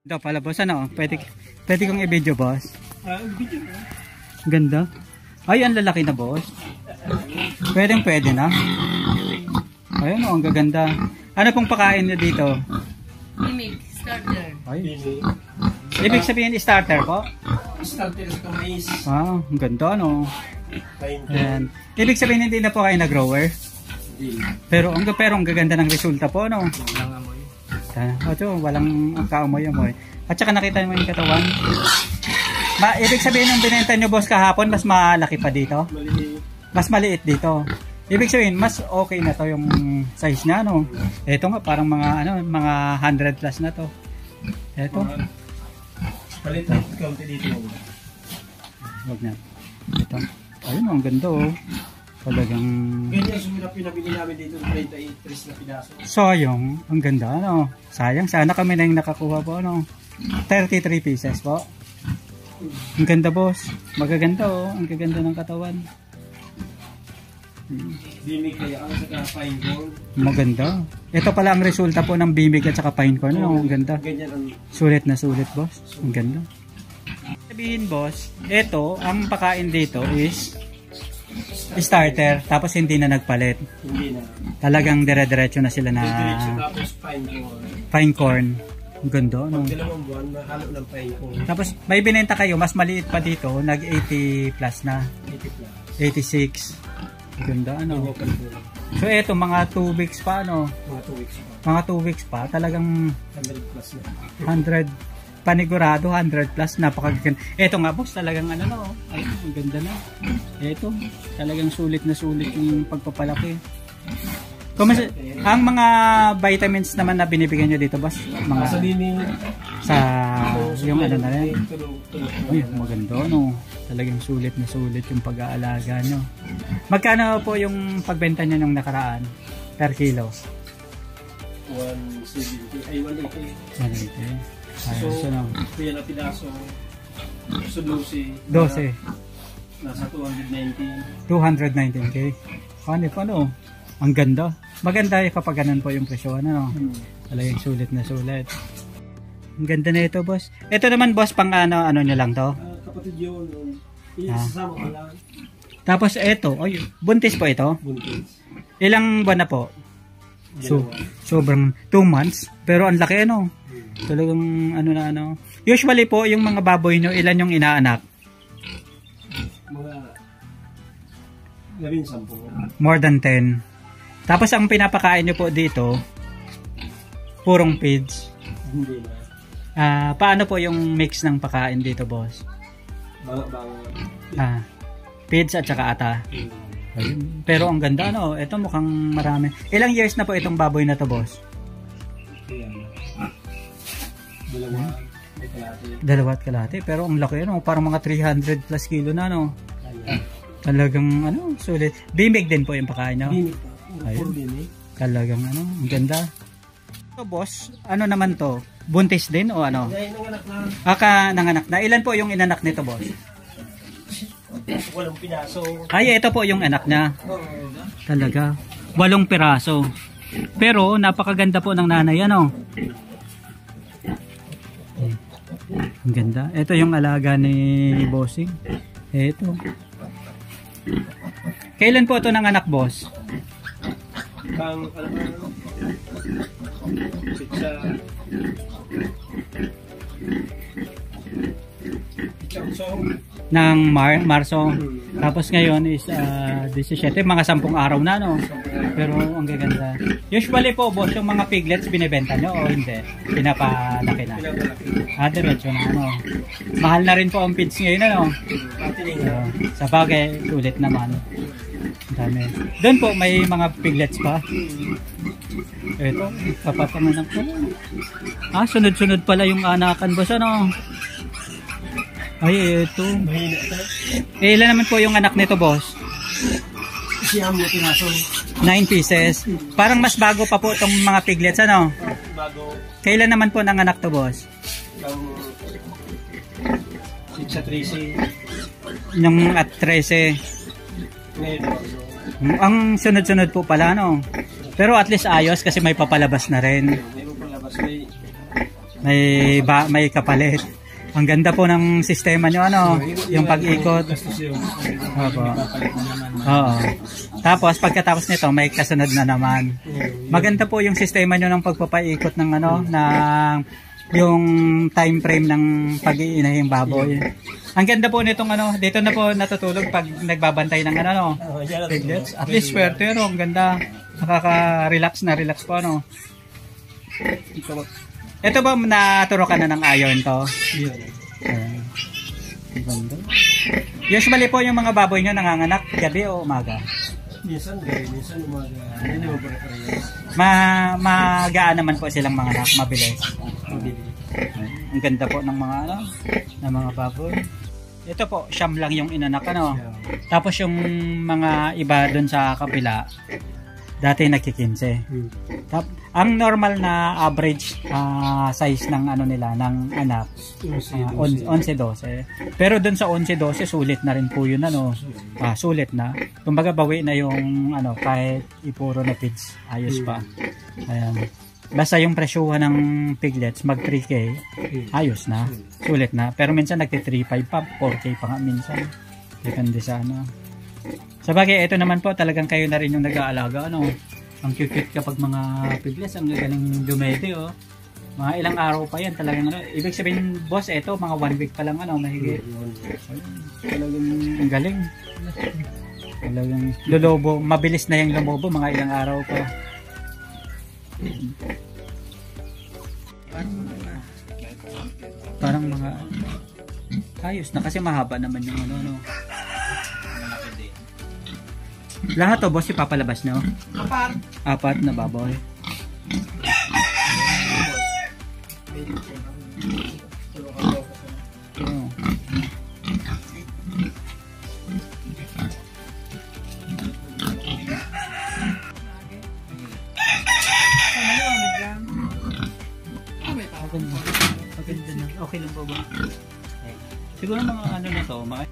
Ito pala boss, ano? Pwede kong i-video boss. Video. Ganda. Ay, ang lalaki na boss. Pwede na. Ayun ang gaganda. Ano pong pakain niyo dito? Bimig, starter. Ay. Ibig sabihin starter po? Starter sa mais. Ah, ang ganda no. Ayan. Ibig sabihin hindi na po kayo na-grower? Pero ang gaganda ng resulta po no. Ito, walang kaamoy-amoy. At saka nakita mo yung katawan. Ibig sabihin yung binenta nyo boss kahapon, mas malaki pa dito? Mas maliit dito. Ibig sabihin, mas okay na to yung size niya, no? Ito nga, parang mga 100 plus na to. Ito. Palit na kaunti dito. Huwag na. Ito. Ayun, ang ganda oh. Talagang... Ganyan yung pinabili namin dito, 38 na pinaso. Sayang, ang ganda, no? Sayang, sana kami na yung nakakuha po, no? 33 pieces po. Ang ganda, boss. Magaganda, oh. Ang gaganda ng katawan. Bimig kaya ang saka pine cone. Maganda. Ito pala ang resulta po ng bimig at saka pine cone, no? Ang ganda. Ganyan ang... Sulit na sulit, boss. Ang ganda. Sabihin, boss, ito, ang pakain dito is... starter, tapos hindi na nagpalit. Hindi na. Talagang dire-diretso na sila na Tapos pine cone. pine corn. Ang ganda, no? Pag 2 buwan, mahalo ng pine cone. Tapos may binenta kayo, mas maliit pa dito, nag 80 plus na. 80 plus. 86. Ang ganda, ano? Ganyan kalpula. So eto, mga 2 weeks pa, ano? Mga 2 weeks pa. Mga 2 weeks pa, talagang 100 plus na. 100, panigurado, 100 plus, napakaganda. Eto nga, boss, talagang ano, no? Ay, ang ganda na. Eto, talagang sulit na sulit yung pagpapalaki. Ang mga vitamins naman na binibigyan nyo dito, boss? Mga sa yung ano na rin. Ay, maganda, no? Talagang sulit na sulit yung pag-aalaga nyo. Magkano po yung pagbenta nyo nung nakaraan per kilo? 170. Ay, 180. 180. Ayun, so, no? Kuya na pinaso. So, 12. 12. Nasa 219. 219k. Paano? Ang ganda. Maganda kapag ganun po yung presyo. Ano? Talagang sulit na sulit. Ang ganda na ito, boss. Ito naman, boss, pang ano nyo lang to? Kapatid yun. Isasama ko lang. Tapos ito, buntis po ito? Buntis. Ilang buwan na po? Sobrang 2 months. Pero ang laki, ano? Talagang ano. Usually po, yung mga baboy nyo, ilan yung inaanak? Mga 10. More than 10. Tapos ang pinapakain nyo po dito, purong feeds. Hindi na. Paano po yung mix ng pakain dito, boss? Feeds at saka ata. Ayun. Pero ang ganda, no? Ito mukhang marami. Ilang years na po itong baboy na to, boss? Dalawa at kalahati. Pero ang laki, no? Parang mga 300 plus kilo na, no? Talagang, sulit. Bimig din po yung pakain, no? Bimig. Ayun. Talagang, ang ganda. So, boss, ano naman to? Buntis din o ano? Nanganak na. Nanganak na. Ilan po yung inanak nito, boss? 8 pinaso. Ay, ito po yung anak niya. Talaga. 8 piraso. Pero, napakaganda po ng nanay, ano? Ang ganda. Ito yung alaga ni Bossing. Ito. Kailan po ito ng anak, boss? Ng Marso. Tapos ngayon is 17, mga 10 araw na, no? Pero ang gaganda. Usually po, boss, yung mga piglets binibenta nyo o hindi? Pinapalaki na? Diretso na, ano? Mahal na rin po ang feeds ngayon, ano? Sa bagay, ulit naman. Dami. Doon po, may mga piglets pa. Ito, papapanganak ko. Sunod-sunod pala yung anakan, boss, ano? Ay, ito. Ilan naman po yung anak nito, boss? 9 pinaso. 9 pieces. Parang mas bago pa po itong mga piglets, ano? Bago. Kailan naman po ng anak to, boss? Sa 13. Yung at 13. Ang sunod-sunod po pala, no? Pero at least ayos kasi may papalabas na rin. May papalabas. May may kapalit. Ang ganda po ng sistema nyo, ano, yung pag-ikot. Opo. Oo. Tapos pagkatapos nito may kasunod na naman. Maganda po yung sistema nyo ng pagpapaikot ng ano, ng yung time frame ng pag-iinahing baboy. Ang ganda po nitong ano, dito na po natutulog pag nagbabantay ng ano, no. Piglets. At least swerte, no, ang ganda. Nakaka-relax na relax po, ano. Ito ba naturo ka na ng iron to? Ganda. Usually po yung mga baboy nyo nanganganak gabi o umaga? Minsan gabi, minsan umaga. Hindi mo pare-parehas. Magaan naman po silang mga anak, mabilis. Ang ganda po ng mga ano, ng mga baboy. Ito po, siyam lang yung inanak, ano. Tapos yung mga iba doon sa kabila, dati nagki-15. Ang normal na average size ng ano nila ng anak 11-12. Pero doon sa 11-12 sulit na rin po 'yun, ano. Sulit na. Kumbaga bawi na yung ano kahit ipuro na kids. Ayos pa. Ayan. Basta yung presyuhan ng piglets mag 3K, ayos na. Sulit na. Pero minsan nagti-3.5 pa, 4K pa nga minsan. Depende sa ano. Sabagay, ito naman po talagang kayo na rin yung nag-aalaga, ano. Ang cute kapag mga piglets, ang galing dumete, oh. Mga ilang araw pa yan talagang, ano. Ibig sabihin, boss, ito mga 1 week pa lang, ano, mahigit. Talagang ang galing. Talagang lolobo, mabilis na yung lumobo, mga ilang araw pa. Parang mga ayos na kasi mahaba naman yung ano. Lahat to boss ipapalabas nyo? Apat na baboy. Okay lang po ba? Siguro mga ano na to, mga